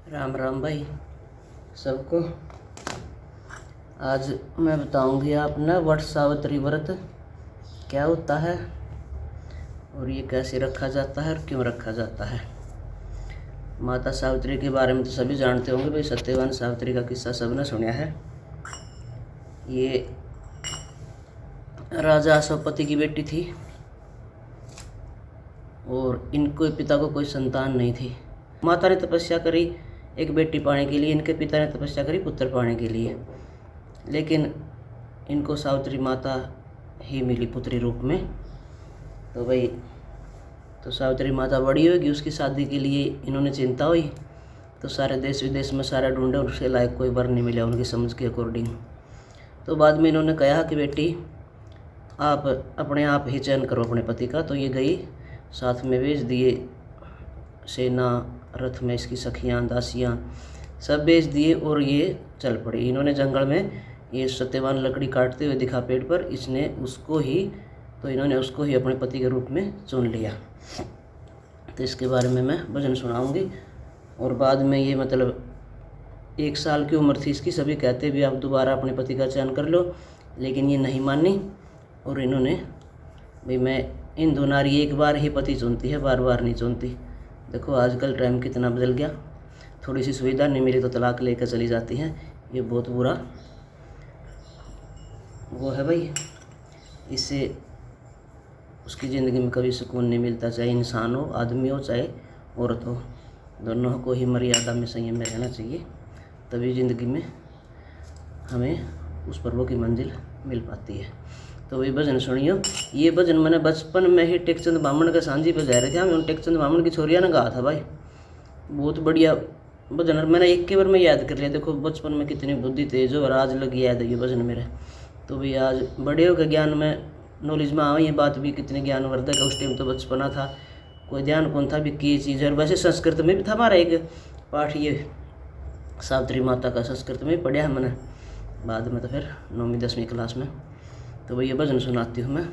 राम राम भाई सबको। आज मैं बताऊंगी आपने वट सावित्री व्रत क्या होता है और ये कैसे रखा जाता है और क्यों रखा जाता है। माता सावित्री के बारे में तो सभी जानते होंगे भाई। सत्यवान सावित्री का किस्सा सबने सुना है। ये राजा अशोकपति की बेटी थी और इनको पिता को कोई संतान नहीं थी। माता ने तपस्या करी एक बेटी पाने के लिए, इनके पिता ने तपस्या करी पुत्र पाने के लिए, लेकिन इनको सावित्री माता ही मिली पुत्री रूप में। तो भाई तो सावित्री माता बड़ी होगी, उसकी शादी के लिए इन्होंने चिंता हुई तो सारे देश विदेश में सारा ढूंढे, उसके लायक कोई वर नहीं मिला उनकी समझ के अकॉर्डिंग। तो बाद में इन्होंने कहा कि बेटी आप अपने आप ही चयन करो अपने पति का। तो ये गई, साथ में भेज दिए सेना, रथ में इसकी सखियाँ दासियाँ सब भेज दिए और ये चल पड़ी। इन्होंने जंगल में ये सत्यवान लकड़ी काटते हुए दिखा पेड़ पर, इसने उसको ही तो इन्होंने उसको ही अपने पति के रूप में चुन लिया। तो इसके बारे में मैं भजन सुनाऊंगी। और बाद में ये मतलब 1 साल की उम्र थी इसकी, सभी कहते भी आप दोबारा अपने पति का चयन कर लो, लेकिन ये नहीं मानी और इन्होंने भाई मैं हिंदू नारी एक बार ही पति चुनती है, बार बार नहीं चुनती। देखो आजकल टाइम कितना बदल गया, थोड़ी सी सुविधा नहीं मिली तो तलाक लेकर चली जाती हैं। ये बहुत बुरा वो है भाई, इससे उसकी ज़िंदगी में कभी सुकून नहीं मिलता। चाहे इंसान हो, आदमी हो, चाहे औरत हो, दोनों को ही मर्यादा में संयम में रहना चाहिए, तभी ज़िंदगी में हमें उस प्रभु की मंजिल मिल पाती है। तो वही भजन सुनियो। ये भजन मैंने बचपन में ही टेकचंद ब्राह्मण के सांझी पे जा रहे थे हम, टेकचंद ब्राह्मण की छोरिया ने गाया था भाई। बहुत बढ़िया भजन, मैंने एक के बार में याद कर लिया। देखो बचपन में कितनी बुद्धि तेज हो और आज लग याद है ये भजन मेरे। तो भाई आज बड़े हो के ज्ञान में नॉलेज में आवा, ये बात भी कितनी ज्ञानवर्धक है। उस टाइम तो बचपना था, कोई ध्यान कौन था भी की चीज़ है। और वैसे संस्कृत में भी था हमारा एक पाठ, ये सावित्री माता का संस्कृत में पढ़ा है मैंने बाद में, तो फिर 9वीं 10वीं क्लास में। तो भैया भजन सुनाती हूँ मैं।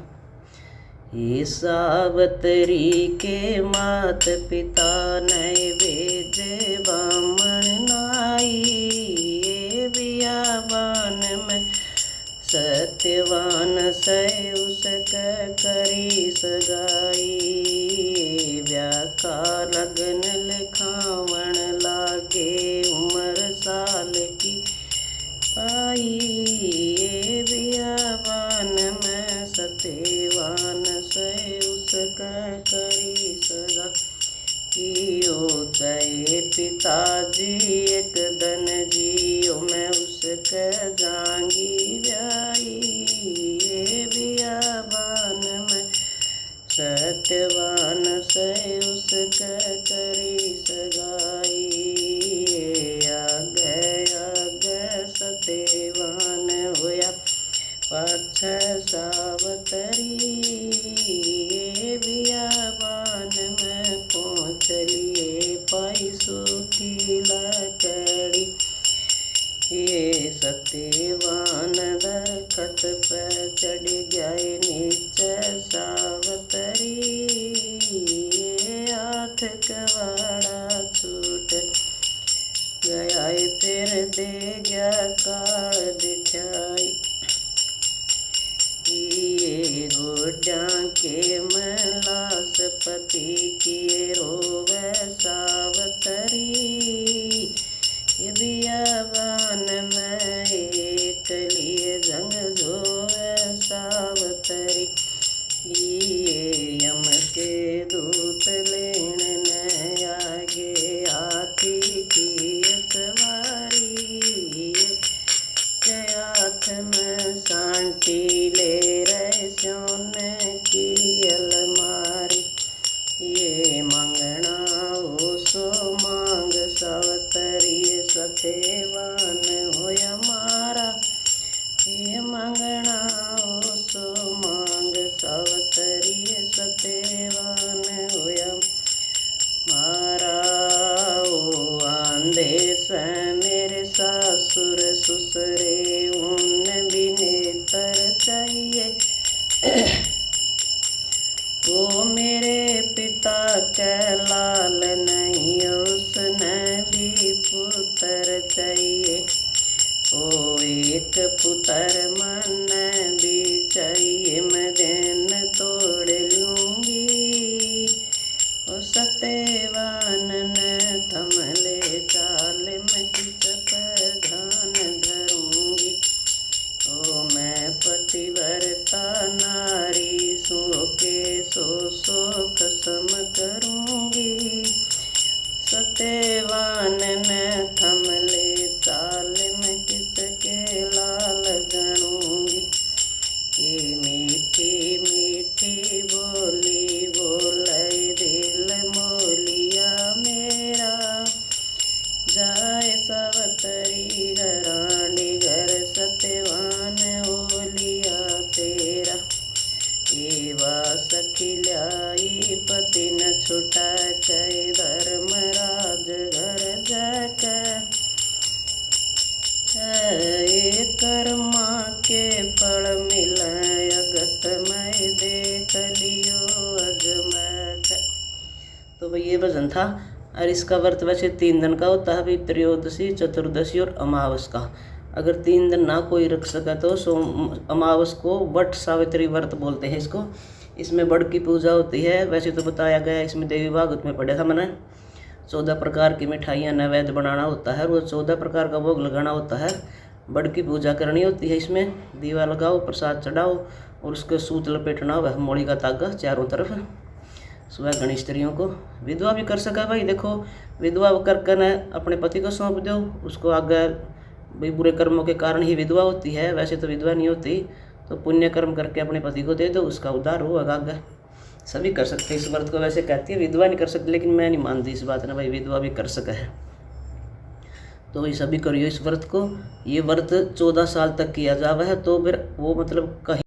ये सावित्री के मात पिता नैवेद्य बामण नाई, ये बियाबान में सत्यवान से उसक करी सगाई, व्याखा लगन लिखावण लागे उम्र साल की पाई, ये बियाबान में सत्यवान से उसका करी सगा कियो, चाहे पिताजी एक दन जियो मैं उसका जांगी व्याई, ये बियाबान में सत्यवान से उसका करी सगाई, आगे सत्यवान होया पाछ सावित्री, ये बियाबान में पहुँच लिए पाई सूखी लकड़ी, ये सत्यवान दरखत पे चढ़ गए नीचे सावित्री, ये हाथ कवाड़ा छूट गया फिर दे गया काल दिखाई, ये गोड्या के मलास पति किए रोवे सावित्री, ये बियाबान में एक लिए जंग जोवे सावित्री, ये यम के दूत लेन न आगे हाथी की अखबारी, के हाथ में सांटी ले रहे सोने की अलमारी, ये मांगना हो सो मांग सावित्री, सत्यवान होया मारा, ये मांगना हो सो मांग सावित्री, सत्यवान होया मारा। ओ आंधे से मेरे सासुर ससुरे उन भी नेतर चाहिए, वो मेरे पिता के लाल नहीं उसने भी पुत्र मन बिचाइए मैं दिन तोड़ लूँगी। ओ सत्यवान न थमले चाल मैं किस पर ध्यान धरूँगी। ओ मैं पतिव्रता नारी सो के सो कसम करूँगी। सत्यवान न थमले चाल मैं किसके लाल गणूंगी। ये मीठी मीठी बोली बोले दिल मोलिया मेरा। जाए सावतरी घरांडी घर सत्यवान ओलिया तेरा। एवा सखी ल्याई पति न छुटा कई धर्मराज घर जाकर। कर्मा के फल मिले अगत मैं देख लियो अजमक। तो भाई ये भजन था। और इसका व्रत वैसे 3 दिन का होता है भाई, त्रयोदशी चतुर्दशी और अमावस का। अगर 3 दिन ना कोई रख सका तो अमावस को वट सावित्री व्रत बोलते हैं इसको। इसमें बड़ की पूजा होती है। वैसे तो बताया गया है, इसमें देवी भागवत में पढ़ा था मैंने, 14 प्रकार की मिठाइयाँ नैवेद्य बनाना होता है, रोज 14 प्रकार का भोग लगाना होता है, बड़ की पूजा करनी होती है। इसमें दीवा लगाओ, प्रसाद चढ़ाओ और उसके सूत लपेटना वह मोड़ी का तागा चारों तरफ। सुबह गणेश स्त्रियों को विधवा भी कर सका भाई। देखो विधवा करके न अपने पति को सौंप दो, उसको आगे भाई बुरे कर्मों के कारण ही विधवा होती है, वैसे तो विधवा नहीं होती। तो पुण्य कर्म करके अपने पति को दे दो, उसका उद्धार हो आगे। सभी कर सकते इस व्रत को। वैसे कहती है विधवा नहीं कर सकती, लेकिन मैं नहीं मानती इस बात ना भाई, विधवा भी कर सका है। तो भाई सभी करियो इस व्रत को। ये व्रत 14 साल तक किया जावा है। तो फिर वो मतलब कहीं